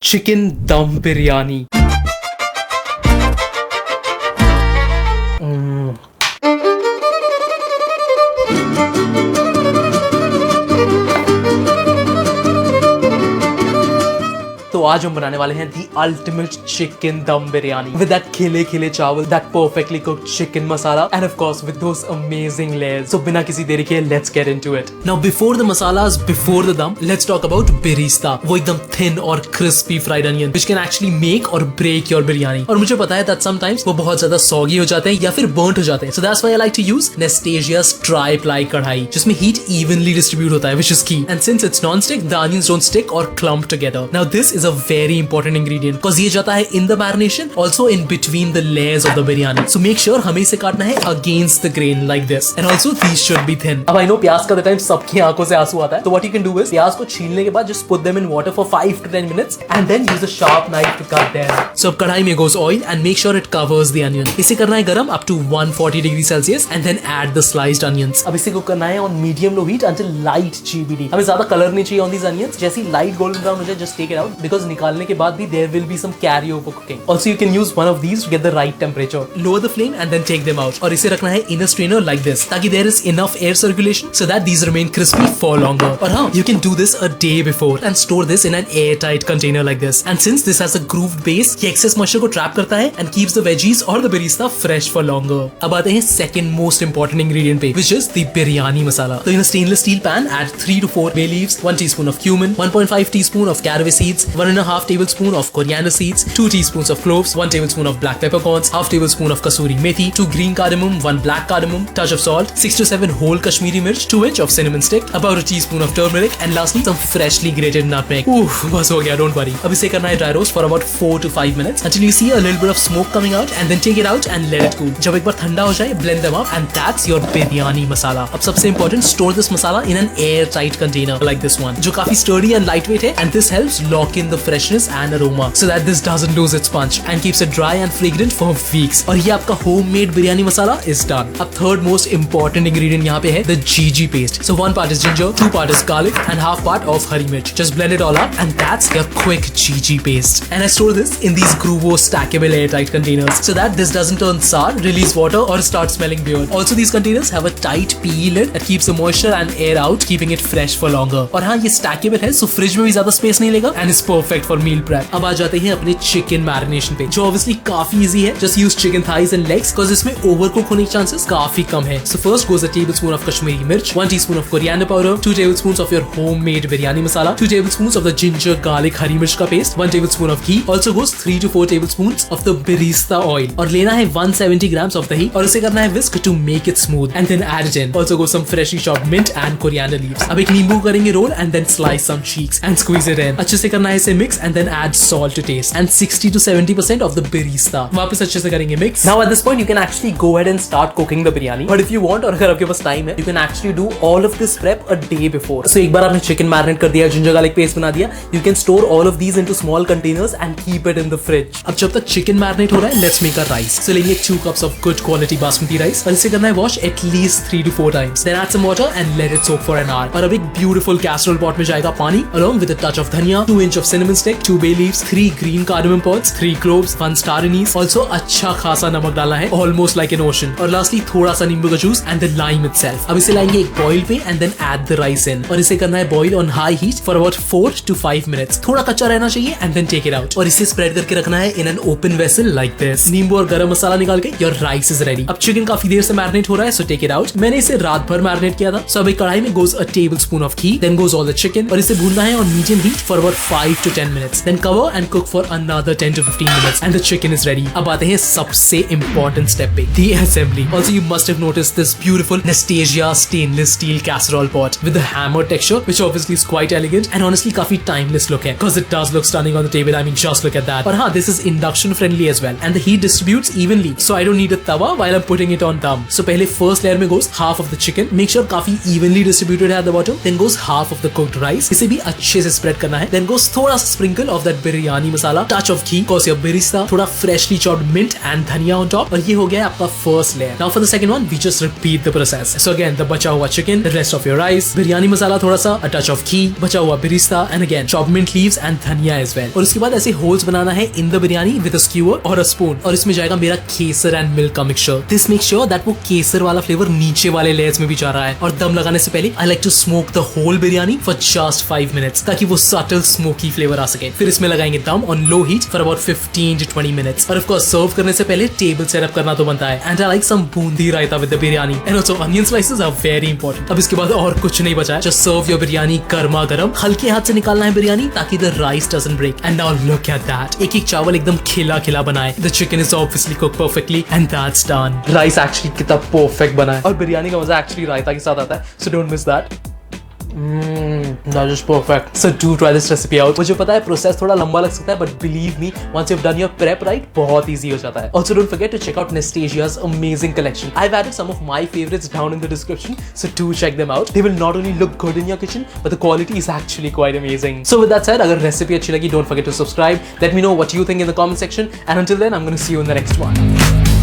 chicken dum biryani. तो आज हम बनाने वाले हैं दी अल्टीमेट चिकन दम बिरयानी विद दैट खिले खिले चावल, that perfectly cooked chicken masala end of course with those amazing layers. So बिना किसी देरी के let's get into it. Now before the masalas, before the दम, लेट्स टॉक अबाउट बिरिस्ता. वो एकदम थिन और crispy fried onion which can actually make और break your biryani. और मुझे पता है दैट समटाइम्स वो बहुत ज्यादा सॉगी हो जाते हैं या फिर बर्न्ट हो जाते हैं. So that's why I like to use Nestasia's tri-ply कढ़ाई जिसमें heat evenly distribute होता है, which is key. And since it's non-stick, the onions don't stick or clump together. Now this is a very important ingredient because ये जाता है in the marination, also in between the layers of the biryani. So make sure हमें इसे काटना है against the grain like this. And also these should be thin. अब I know प्याज का टाइम सबकी आंखों से आंसू आता है. तो what you can do is प्याज को छीलने के बाद just put them in water for 5 to 10 minutes and then use a sharp knife to cut them. So अब कढ़ाई में goes oil and make sure it covers the onion. इसे करना है गरम up to 140 degrees Celsius and then add the sliced onions. अब इसे को करना है on medium low heat until light GBD. हमें ज्यादा कलर नहीं चाहिए on these onions. जैसे ही light golden brown हो जाए just take it out because निकालने के बाद भी there will be some carry over cooking. Also you can use one of these to get the right temperature. Lower the flame and then take them out. और इसे रखना है in a strainer like this ताकि there is enough air circulation so that these remain crispy for longer. और हाँ, you can do this a day before and store this in an airtight container like this. And since this has a grooved base, ये excess moisture को trap करता है and keeps the veggies or the birista fresh for longer. अब आते हैं second most important ingredient पे, which is the biryani masala. तो in a stainless steel pan, add 3 to 4 bay leaves, 1 teaspoon of cumin, 1.5 teaspoon of caraway seeds, 1.5 tablespoon of coriander seeds, 2 teaspoons of cloves, 1 tablespoon of black peppercorns, half tablespoon of kasuri methi, 2 green cardamom, 1 black cardamom, touch of salt, 6 to 7 whole Kashmiri mirch, 2 inch of cinnamon stick, about a teaspoon of turmeric, and lastly some freshly grated nutmeg. बस हो गया, don't worry. अब इसे करना है dry roast for about 4 to 5 minutes until you see a little bit of smoke coming out and then take it out and let it cool. जब एक बार ठंडा हो जाए, blend them up and that's your biryani masala. अब सबसे important, store this masala in an airtight container like this one, जो काफी sturdy and lightweight है, and this helps lock in the freshness and aroma so that this doesn't lose its punch and keeps it dry and fragrant for weeks. और ये आपका homemade biryani masala is done. अब third most important ingredient यहाँ पे है the GG paste. So 1 part is ginger, 2 part is garlic and half part of hari mirch. Just blend it all up and that's your quick GG paste. And I store this in these Gruvo stackable airtight containers so that this doesn't turn sour, release water or start smelling weird. Also these containers have a tight PE lid that keeps the moisture and air out, keeping it fresh for longer. और हाँ, ये stackable है so fridge में भी ज्यादा space नहीं लेगा and is perfect for meal prep. अब आ जाते हैं अपने चिकन मैरिनेशन पे, जो ऑब्वियसली काफी इजी है. Just use chicken thighs and legs because इसमें ओवरकुक होने के चांसेस काफी कम है. So first goes a tablespoon of Kashmiri मिर्च, 1 teaspoon of coriander powder, 2 tablespoons of your homemade biryani masala, 2 tablespoons of the ginger garlic हरी मिर्च का paste, 1 tablespoon of ghee. Also goes 3 to 4 tablespoons of the birista oil. और लेना है 170 grams of दही और इसे करना है whisk to make it smooth and then add it in. Also goes some freshly chopped mint and coriander leaves. अब एक नींबू करेंगे role and then slice some cheeks and squeeze it in. अच्छे से करना है इसे mix and then add salt to taste and 60 to 70% of the birista. वापस अच्छे से करेंगे mix. Now at this point you can actually go ahead and start cooking the biryani. But if you want, और अगर आपके पास time है, you can actually do all of this prep a day before. So एक बार आपने chicken marinate कर दिया, ginger garlic paste बना दिया, you can store all of these into small containers and keep it in the fridge. अब जब तक chicken marinate हो रहा है, let's make a rice. So लेंगे 2 cups of good quality basmati rice और इसे करना है wash at least 3 to 4 times. Then add some water and let it soak for an hour. और अब एक beautiful casserole pot में जाएगा पानी along with a touch of dhania, 2 inch of cinnamon stick, 2 bay leaves, 3 green cardamom pods, 3 cloves, 1 star anise. Also अच्छा खासा नमक डालना है, almost like an ocean. और lastly थोड़ा सा नींबू का juice and the lime itself. अब इसे लाएंगे एक boil पे and then add the rice in. और इसे करना है boil on high heat for about 4 to 5 minutes. थोड़ा कच्चा रहना चाहिए and then take it out. और इसे spread करके रखना है in an open vessel like this. नींबू और गरम मसाला निकाल के your rice is ready. अब chicken काफी देर से marinate हो रहा है so take it out. मैंने इसे रात भर marinate किया था. So अब एक कढ़ाई में goes a tablespoon of ghee, then goes all the chicken और इसे भूनना है on medium heat for about 5 to 10 minutes. Then cover and cook for another 10 to 15 minutes and the chicken is ready. अब आते हैं सबसे important step पे, the assembly. Also you must have noticed this beautiful Nestasia stainless steel casserole pot with the hammered texture, which obviously is quite elegant and honestly काफी timeless look है, because it does look stunning on the table. I mean, just look at that. और हाँ, this is induction friendly as well and the heat distributes evenly, so I don't need a tawa while I'm putting it on dum. So पहले first layer में goes half of the chicken, make sure काफी evenly distributed है at the bottom. Then goes half of the cooked rice, इसे भी अच्छे से spread करना है. Then goes थोड़ा sprinkle of that biryani masala, touch of ghee, course your barista, थोड़ा freshly chopped mint and धनिया on top, और ये हो गया आपका first layer. Now for the second one, we just repeat the process. So again, the बचा हुआ chicken, the rest of your rice, biryani मसाला थोड़ा सा, a touch of ghee, बचा हुआ barista, and again chopped mint leaves and धनिया as well. और उसके बाद ऐसे holes बनाना है in the biryani with a skewer or a spoon, और इसमें जाएगा मेरा केसर and milk का mixture. This makes sure that वो केसर वाला flavor नीचे वाले layers में भी जा रहा है. और दम लगाने से पहले I like to smoke the whole biryani for just 5 minutes ताकि वो subtle smoky flavor आ सके. फिर इसमें लगाएंगे दम on low heat for about 15 to 20 minutes. और of course सर्व करने से पहले टेबल सेटअप करना तो बनता है. And I like some boondi raita with the biryani. And also onion slices are very important. अब इसके बाद और कुछ नहीं बचा है. Just serve your biryani गर्मा गर्म. हल्के हाथ से निकालना है बिरयानी ताकि the rice doesn't break. And now look at that. एक एक चावल एकदम खिला खिला बना है. The chicken is obviously cooked perfectly and that's done. Rice actually कितना perfect बना है. और बिरयानी का मजा actually रायता के साथ आता है. So don't miss that. That is perfect. So do try this recipe out. मुझे पता है प्रोसेस थोड़ा लंबा लग सकता है, but believe me, once you've done your prep right, बहुत easy हो जाता है. Also don't forget to check out Nastasia's amazing collection. I've added some of my favorites down in the description, so do check them out. They will not only look good in your kitchen, but the quality is actually quite amazing. So with that said, अगर recipe अच्छी लगी, don't forget to subscribe. Let me know what you think in the comment section. And until then, I'm going to see you in the next one.